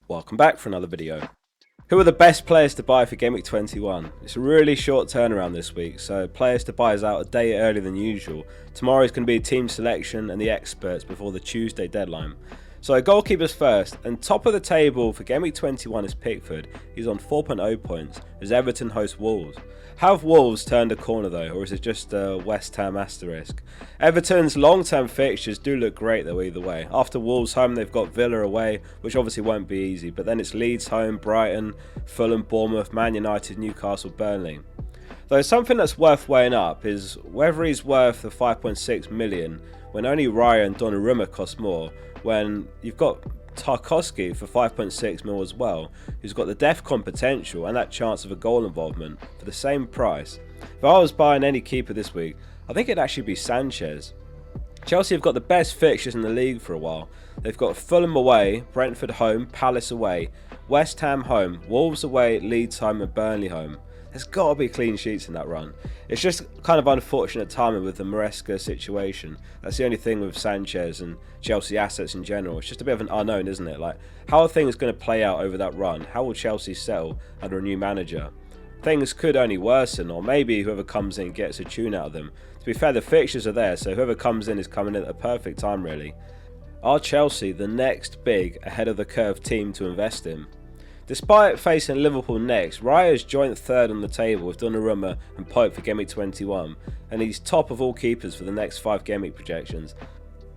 Welcome back for another video. Who are the best players to buy for Gameweek 21? It's a really short turnaround this week, so players to buy is out a day earlier than usual. Tomorrow is going to be team selection and the experts before the Tuesday deadline. So goalkeepers first, and top of the table for Gameweek 21 is Pickford. He's on 4.0 points as Everton host Wolves. Have Wolves turned a corner though, or is it just a West Ham asterisk? Everton's long-term fixtures do look great though either way. After Wolves home they've got Villa away, which obviously won't be easy, but then it's Leeds home, Brighton, Fulham, Bournemouth, Man United, Newcastle, Burnley. Though something that's worth weighing up is whether he's worth the 5.6 million when only Raya and Donnarumma cost more, when you've got Tarkowski for 5.6 mil as well, who's got the DEFCON potential and that chance of a goal involvement for the same price. If I was buying any keeper this week, I think it'd actually be Sanchez. Chelsea have got the best fixtures in the league for a while. They've got Fulham away, Brentford home, Palace away, West Ham home, Wolves away, Leeds home and Burnley home. There's got to be clean sheets in that run. It's just kind of unfortunate timing with the Maresca situation. That's the only thing with Sanchez and Chelsea assets in general. It's just a bit of an unknown, isn't it? Like, how are things going to play out over that run? How will Chelsea settle under a new manager? Things could only worsen, or maybe whoever comes in gets a tune out of them. To be fair, the fixtures are there, so whoever comes in is coming in at a perfect time, really. Are Chelsea the next big ahead of the curve team to invest in? Despite facing Liverpool next, Raya is joint third on the table with Donnarumma and Pope for Gameweek 21, and he's top of all keepers for the next 5 Gameweek projections.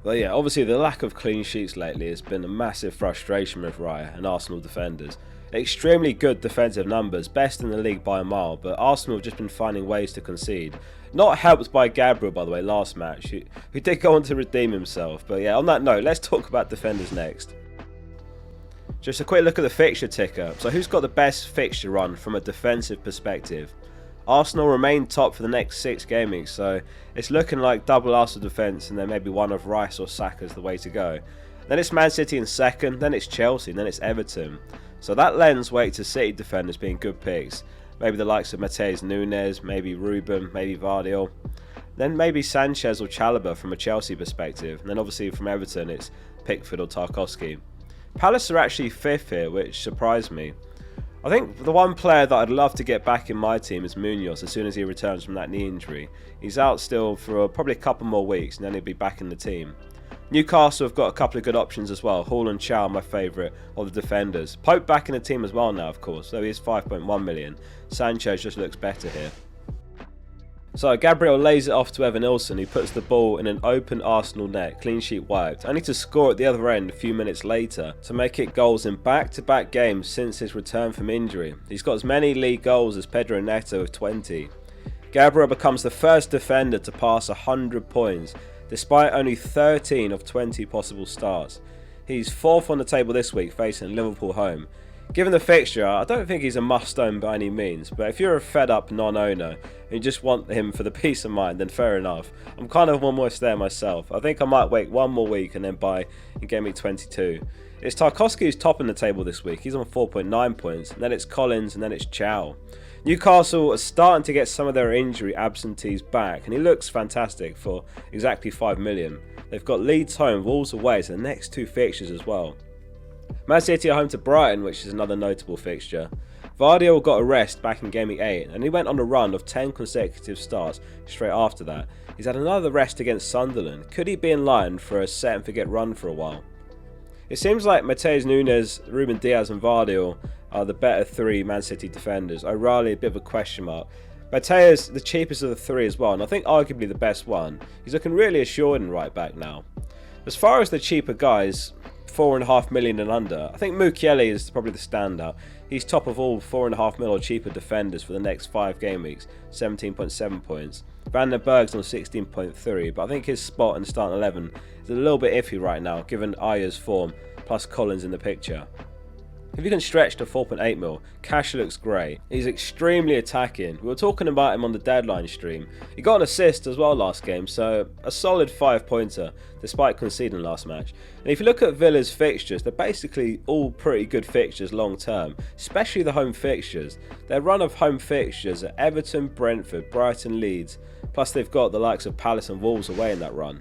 But yeah, obviously the lack of clean sheets lately has been a massive frustration with Raya and Arsenal defenders. Extremely good defensive numbers, best in the league by a mile, but Arsenal have just been finding ways to concede. Not helped by Gabriel, by the way, last match, who did go on to redeem himself. But yeah, on that note, let's talk about defenders next. Just a quick look at the fixture ticker. So who's got the best fixture run from a defensive perspective? Arsenal remain top for the next 6 game weeks, so it's looking like double Arsenal defence and then maybe one of Rice or Saka's the way to go. Then it's Man City in second, then it's Chelsea, and then it's Everton. So that lends weight to City defenders being good picks. Maybe the likes of Matheus Nunes, maybe Ruben, maybe Vardiol. Then maybe Sanchez or Chalobah from a Chelsea perspective. And then obviously from Everton it's Pickford or Tarkowski. Palace are actually 5th here, which surprised me. I think the one player that I'd love to get back in my team is Munoz as soon as he returns from that knee injury. He's out still for probably a couple more weeks and then he'll be back in the team. Newcastle have got a couple of good options as well. Hall and Chow, my favourite of the defenders. Pope back in the team as well now, of course, so he is 5.1 million. Sanchez just looks better here. So Gabriel lays it off to Evan Nilsson, who puts the ball in an open Arsenal net, clean sheet wiped, only to score at the other end a few minutes later to make it goals in back-to-back games since his return from injury. He's got as many league goals as Pedro Neto with 20. Gabriel becomes the first defender to pass 100 points, despite only 13 of 20 possible starts. He's 4th on the table this week facing Liverpool home. Given the fixture, I don't think he's a must-own by any means, but if you're a fed-up non-owner and you just want him for the peace of mind, then fair enough. I'm kind of almost there myself. I think I might wait one more week and then buy in Gameweek 22. It's Tarkowski who's top in the table this week. He's on 4.9 points, and then it's Collins, and then it's Chow. Newcastle are starting to get some of their injury absentees back, and he looks fantastic for exactly 5 million. They've got Leeds home, Wolves away, so the next 2 fixtures as well. Man City are home to Brighton, which is another notable fixture. Vardiol got a rest back in Gameweek 8 and he went on a run of 10 consecutive starts straight after that. He's had another rest against Sunderland. Could he be in line for a set and forget run for a while? It seems like Matheus Nunes, Ruben Diaz and Vardiol are the better 3 Man City defenders. O'Reilly a bit of a question mark. Matheus the cheapest of the 3 as well, and I think arguably the best one. He's looking really assured in right back now. As far as the cheaper guys, 4.5 million and under, I think Mukiele is probably the standout. He's top of all 4.5 mil or cheaper defenders for the next 5 game weeks, 17.7 points. Van den Berg's on 16.3, but I think his spot in the starting 11 is a little bit iffy right now, given Aya's form, plus Collins in the picture. If you can stretch to 4.8 mil, Cash looks great. He's extremely attacking. We were talking about him on the deadline stream. He got an assist as well last game, so a solid 5-pointer despite conceding last match. And if you look at Villa's fixtures, they're basically all pretty good fixtures long term, especially the home fixtures. Their run of home fixtures are Everton, Brentford, Brighton, Leeds, plus they've got the likes of Palace and Wolves away in that run.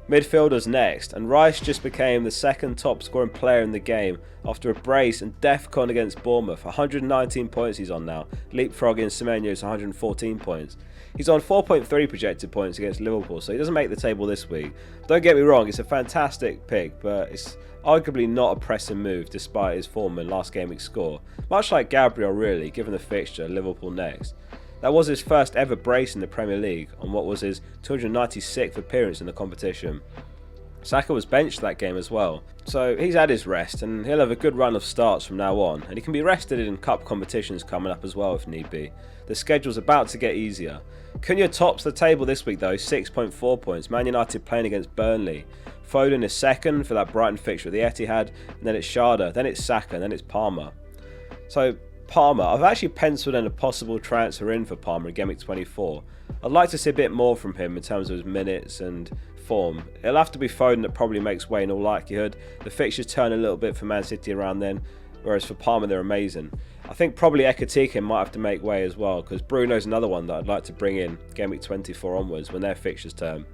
Midfielders next, and Rice just became the second top scoring player in the game after a brace and DEFCON against Bournemouth. 119 points he's on now, leapfrogging Semenyo's 114 points. He's on 4.3 projected points against Liverpool, so he doesn't make the table this week. Don't get me wrong, it's a fantastic pick, but it's arguably not a pressing move despite his form and last game week score. Much like Gabriel really, given the fixture, Liverpool next. That was his first ever brace in the Premier League on what was his 296th appearance in the competition. Saka was benched that game as well, so he's had his rest and he'll have a good run of starts from now on, and he can be rested in cup competitions coming up as well if need be. The schedule's about to get easier. Cunha tops the table this week though, 6.4 points. Man United playing against Burnley. Foden is second for that Brighton fixture at the Etihad, and then it's Sharda, then it's Saka, and then it's Palmer. So Palmer, I've actually penciled in a possible transfer in for Palmer in Gameweek 24. I'd like to see a bit more from him in terms of his minutes and form. It'll have to be Foden that probably makes way in all likelihood. The fixtures turn a little bit for Man City around then, whereas for Palmer they're amazing. I think probably Ekatike might have to make way as well, because Bruno's another one that I'd like to bring in Gameweek 24 onwards when their fixtures turn.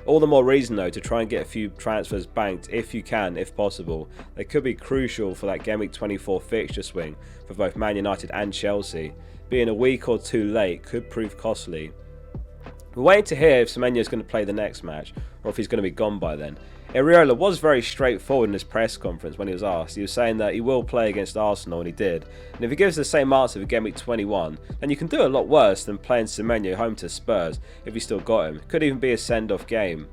All the more reason though to try and get a few transfers banked if you can, if possible. They could be crucial for that Gameweek 24 fixture swing for both Man United and Chelsea. Being a week or two late could prove costly. We're waiting to hear if Semenyo is going to play the next match or if he's going to be gone by then. Iriola was very straightforward in his press conference when he was asked. He was saying that he will play against Arsenal, and he did. And if he gives the same answer for Gameweek 21, then you can do a lot worse than playing Semenyo home to Spurs if you still got him. It could even be a send-off game.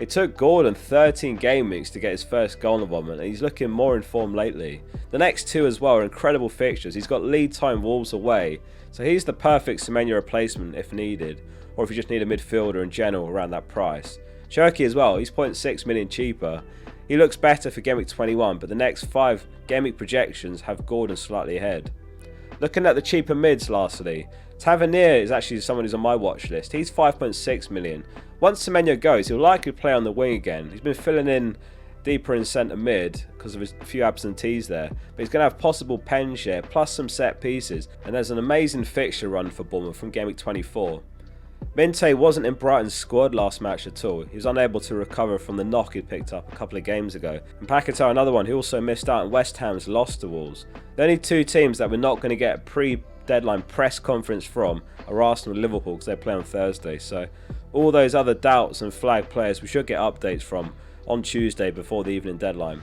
It took Gordon 13 game weeks to get his first goal involvement, and he's looking more in form lately. The next two as well are incredible fixtures. He's got lead time Wolves away, so he's the perfect Semenyo replacement if needed, or if you just need a midfielder in general around that price. Cherki as well, he's 0.6 million cheaper. He looks better for Gameweek 21, but the next 5 Gameweek projections have Gordon slightly ahead. Looking at the cheaper mids lastly, Tavernier is actually someone who's on my watch list. He's 5.6 million. Once Semenyo goes, he'll likely play on the wing again. He's been filling in deeper in centre mid because of his few absentees there, but he's going to have possible pen share plus some set pieces, and there's an amazing fixture run for Bournemouth from Gameweek 24. Minte wasn't in Brighton's squad last match at all. He was unable to recover from the knock he picked up a couple of games ago. And Paquetá, another one who also missed out on West Ham's loss to Wolves. The only two teams that we're not going to get a pre-deadline press conference from are Arsenal and Liverpool because they play on Thursday. So all those other doubts and flag players we should get updates from on Tuesday before the evening deadline.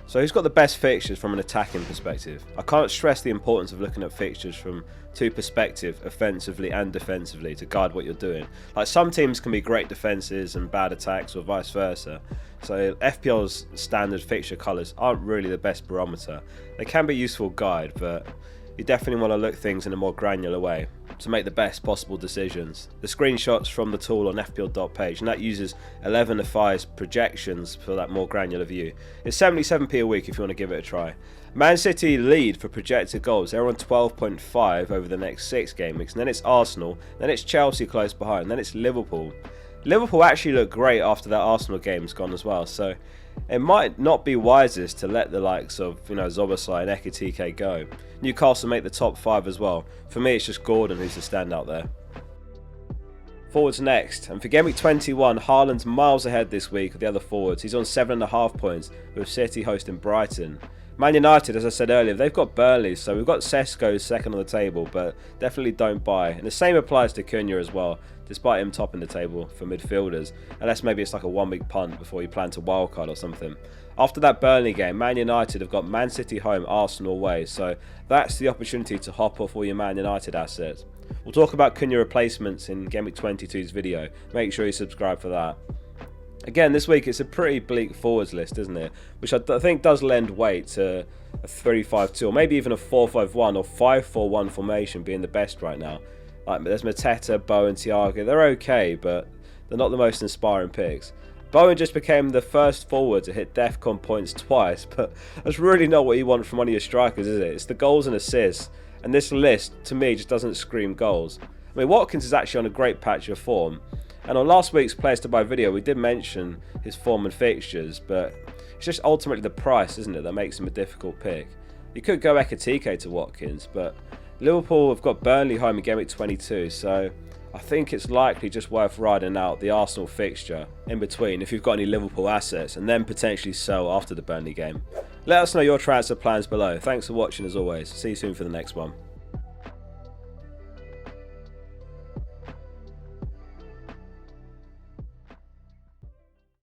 So who's got the best fixtures from an attacking perspective? I can't stress the importance of looking at fixtures from two perspectives, offensively and defensively, to guide what you're doing. Like some teams can be great defences and bad attacks or vice versa. So FPL's standard fixture colours aren't really the best barometer. They can be a useful guide, but you definitely want to look things in a more granular way to make the best possible decisions. The screenshots from the tool on fpl.page, and that uses 11FI's projections for that more granular view. It's 77p a week if you want to give it a try. Man City lead for projected goals. They're on 12.5 over the next 6 game weeks, and then it's Arsenal, then it's Chelsea close behind, then it's Liverpool. Liverpool actually look great after that Arsenal game's gone as well, so it might not be wisest to let the likes of Zoboslai and Ekatike go. Newcastle make the top 5 as well. For me, it's just Gordon who's the standout there. Forwards next, and for Gameweek 21, Haaland's miles ahead this week of the other forwards. He's on 7.5 points with City hosting Brighton. Man United, as I said earlier, they've got Burnley, so we've got Sesko second on the table, but definitely don't buy. And the same applies to Cunha as well, despite him topping the table for midfielders, unless maybe it's like a 1 week punt before you plan to wildcard or something. After that Burnley game, Man United have got Man City home, Arsenal away, so that's the opportunity to hop off all your Man United assets. We'll talk about Cunha replacements in Gameweek 22's video. Make sure you subscribe for that. Again, this week it's a pretty bleak forwards list, isn't it? Which I think does lend weight to a 3-5-2 or maybe even a 4-5-1 or 5-4-1 formation being the best right now. Like there's Mateta, Bowen, Thiago. They're okay, but they're not the most inspiring picks. Bowen just became the first forward to hit DEFCON points twice, but that's really not what you want from one of your strikers, is it? It's the goals and assists, and this list, to me, just doesn't scream goals. I mean, Watkins is actually on a great patch of form, and on last week's Players To Buy video, we did mention his form and fixtures, but it's just ultimately the price, isn't it, that makes him a difficult pick. You could go Ekatike to Watkins, but Liverpool have got Burnley home in Gameweek 22, so I think it's likely just worth riding out the Arsenal fixture in between if you've got any Liverpool assets, and then potentially sell after the Burnley game. Let us know your transfer plans below. Thanks for watching as always. See you soon for the next one.